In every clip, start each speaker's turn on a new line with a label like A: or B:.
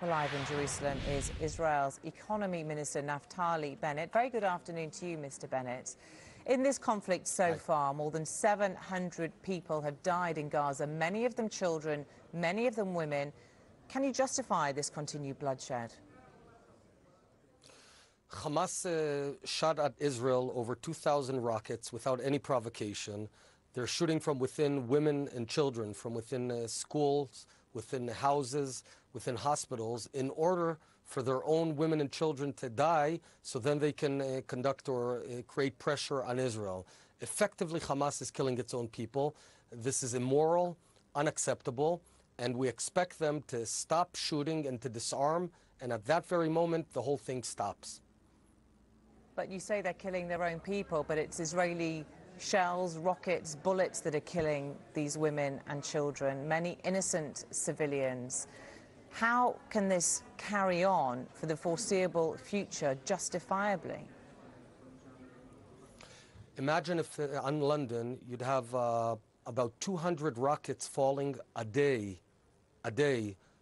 A: Well, live in Jerusalem is Israel's Economy Minister Naftali Bennett. Very good afternoon to you, Mr. Bennett. In this conflict so far, more than 700 people have died in Gaza, many of them children, many of them women. Can you justify this continued bloodshed?
B: Hamas shot at Israel over 2,000 rockets without any provocation. They're shooting from within women and children, from within schools, within houses, within hospitals, in order for their own women and children to die, so then they can conduct or create pressure on Israel. Effectively, Hamas is killing its own people. This is immoral, unacceptable, and we expect them to stop shooting and to disarm, and at that very moment, the whole thing stops.
A: But you say they're killing their own people, but it's Israeli shells, rockets, bullets that are killing these women and children, many innocent civilians. How can this carry on for the foreseeable future justifiably? Imagine if
B: on London you'd have about 200 rockets falling a day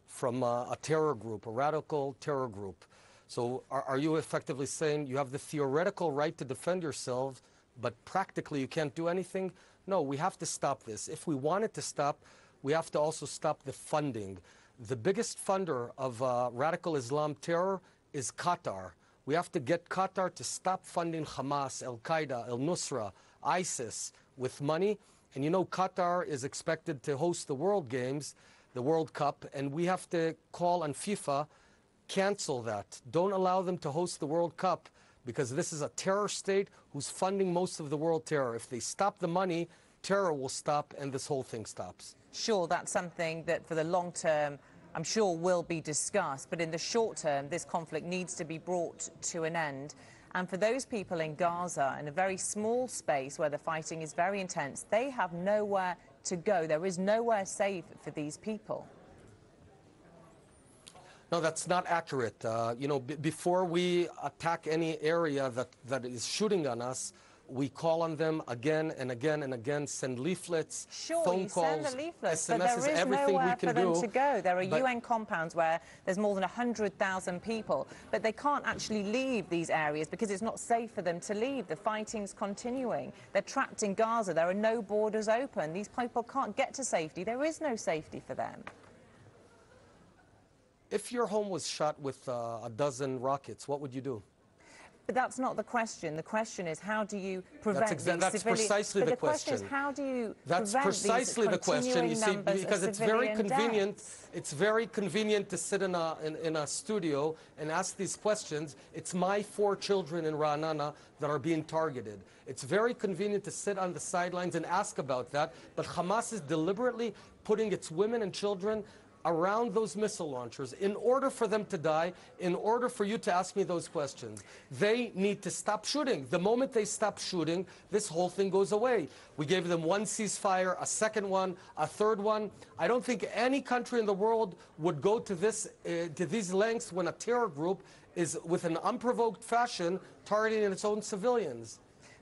B: from a terror group, a radical terror group. So are you effectively saying you have the theoretical right to defend yourselves, but practically you can't do anything? No, we have to stop this. If we want it to stop, we have to also stop the funding. The biggest funder of radical Islam terror is Qatar. We have to get Qatar to stop funding Hamas, Al-Qaeda, Al-Nusra, ISIS with money. And you know, Qatar is expected to host the World Games, the World Cup, and we have to call on FIFA, cancel that. Don't allow them to host the World Cup, because this is a terror state who's funding most of the world terror. If they stop the money, terror will stop and this whole thing stops.
A: Sure, that's something that for the long term, I'm sure will be discussed. But in the short term, this conflict needs to be brought to an end. And for those people in Gaza, in a very small space where the fighting is very intense, they have nowhere to go. There is nowhere safe for these people.
B: No, that's not accurate. You know, before we attack any area that is shooting on us, we call on them again and again and again, send leaflets, phone calls,
A: send the leaflets,
B: SMSs,
A: but there is
B: everything
A: nowhere
B: we can
A: for them
B: do.
A: to go. There are UN compounds where there's more than 100,000 people, but they can't actually leave these areas because it's not safe for them to leave. The fighting's continuing. They're trapped in Gaza. There are no borders open. These people can't get to safety. There is no safety for them.
B: If your home was shot with a dozen rockets, what would you do?
A: But that's not the question. The question is, how do you prevent these civilians?
B: That's precisely the question.
A: The question is, how do you
B: That's
A: prevent
B: precisely
A: these
B: the question. You see, because it's very convenient.
A: Deaths?
B: It's very convenient to sit in a studio and ask these questions. It's my 4 children in Ra'anana that are being targeted. It's very convenient to sit on the sidelines and ask about that. But Hamas is deliberately putting its women and children around those missile launchers in order for them to die, in order for you to ask me those questions. They need to stop shooting. The moment they stop shooting, this whole thing goes away. We gave them one ceasefire, a second one, a third one. I don't think any country in the world would go to these lengths when a terror group is, with an unprovoked fashion, targeting its own civilians.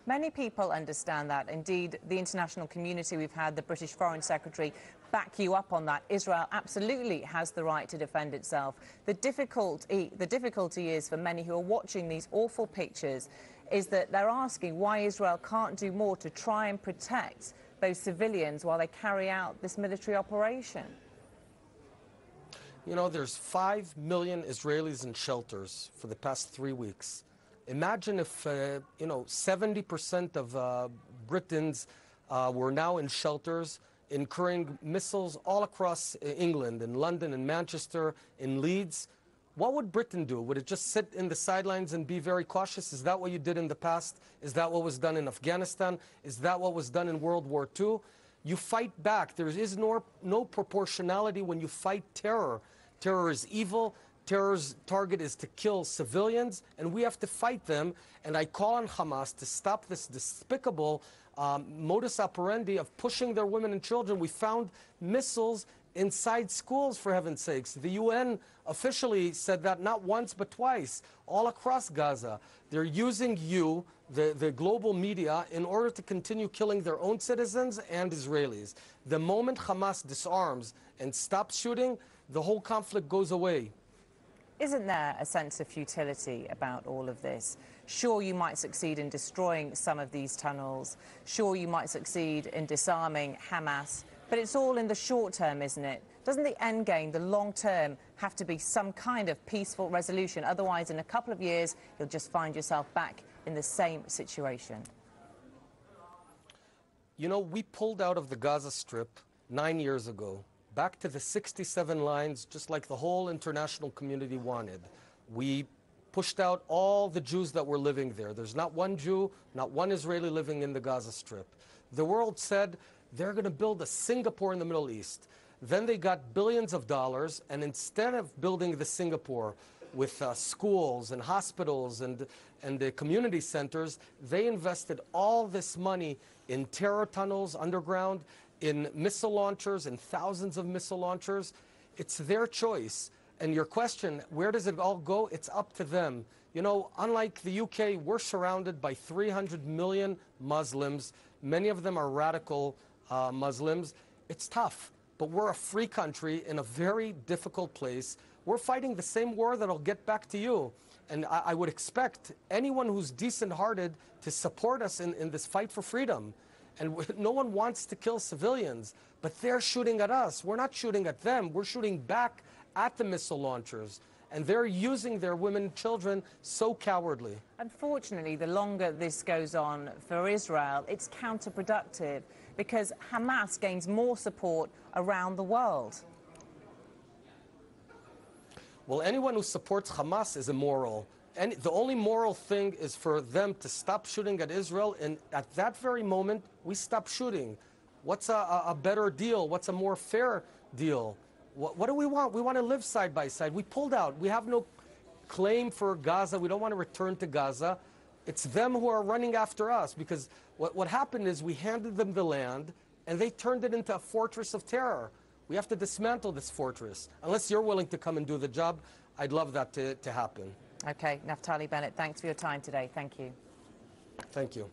A: Many people understand that. Indeed, the international community, we've had the British Foreign Secretary back you up on that. Israel absolutely has the right to defend itself. The difficulty is, for many who are watching these awful pictures, is that they're asking why Israel can't do more to try and protect those civilians while they carry out this military operation.
B: You know, there's 5 million Israelis in shelters for the past 3 weeks. Imagine if, you know, 70% of Britons were now in shelters, incurring missiles all across England, in London, in Manchester, in Leeds. What would Britain do? Would it just sit in the sidelines and be very cautious? Is that what you did in the past? Is that what was done in Afghanistan? Is that what was done in World War II? You fight back. There is no proportionality when you fight terror. Terror is evil. Terror's target is to kill civilians, and we have to fight them. And I call on Hamas to stop this despicable modus operandi of pushing their women and children. We found missiles inside schools, for heaven's sakes. The UN officially said that not once but twice, all across Gaza. They're using you, the global media, in order to continue killing their own citizens and Israelis. The moment Hamas disarms and stops shooting, the whole conflict goes away.
A: Isn't there a sense of futility about all of this? Sure, you might succeed in destroying some of these tunnels. Sure, you might succeed in disarming Hamas. But it's all in the short term, isn't it? Doesn't the end game, the long term, have to be some kind of peaceful resolution? Otherwise, in a couple of years, you'll just find yourself back in the same situation.
B: You know, we pulled out of the Gaza Strip 9 years ago, back to the 67 lines, just like the whole international community wanted. We pushed out all the Jews that were living there. There's not one Jew, not one Israeli living in the Gaza Strip. The world said they're going to build a Singapore in the Middle East. Then they got billions of dollars, and instead of building the Singapore with schools and hospitals and the community centers, they invested all this money in terror tunnels underground, in missile launchers, in thousands of missile launchers. It's their choice. And your question, where does it all go? It's up to them. You know, unlike the UK, we're surrounded by 300 million Muslims. Many of them are radical Muslims. It's tough, but we're a free country in a very difficult place. We're fighting the same war that'll get back to you. And I would expect anyone who's decent-hearted to support us in this fight for freedom. And no one wants to kill civilians, but they're shooting at us. We're not shooting at them. We're shooting back at the missile launchers. And they're using their women and children so cowardly.
A: Unfortunately, the longer this goes on for Israel, it's counterproductive because Hamas gains more support around the world.
B: Well, anyone who supports Hamas is immoral. And the only moral thing is for them to stop shooting at Israel, and at that very moment, we stop shooting. What's a better deal? What's a more fair deal? What do we want? We want to live side by side. We pulled out. We have no claim for Gaza. We don't want to return to Gaza. It's them who are running after us, because what happened is we handed them the land, and they turned it into a fortress of terror. We have to dismantle this fortress. Unless you're willing to come and do the job, I'd love that to happen.
A: Okay, Naftali Bennett, thanks for your time today. Thank you.
B: Thank you.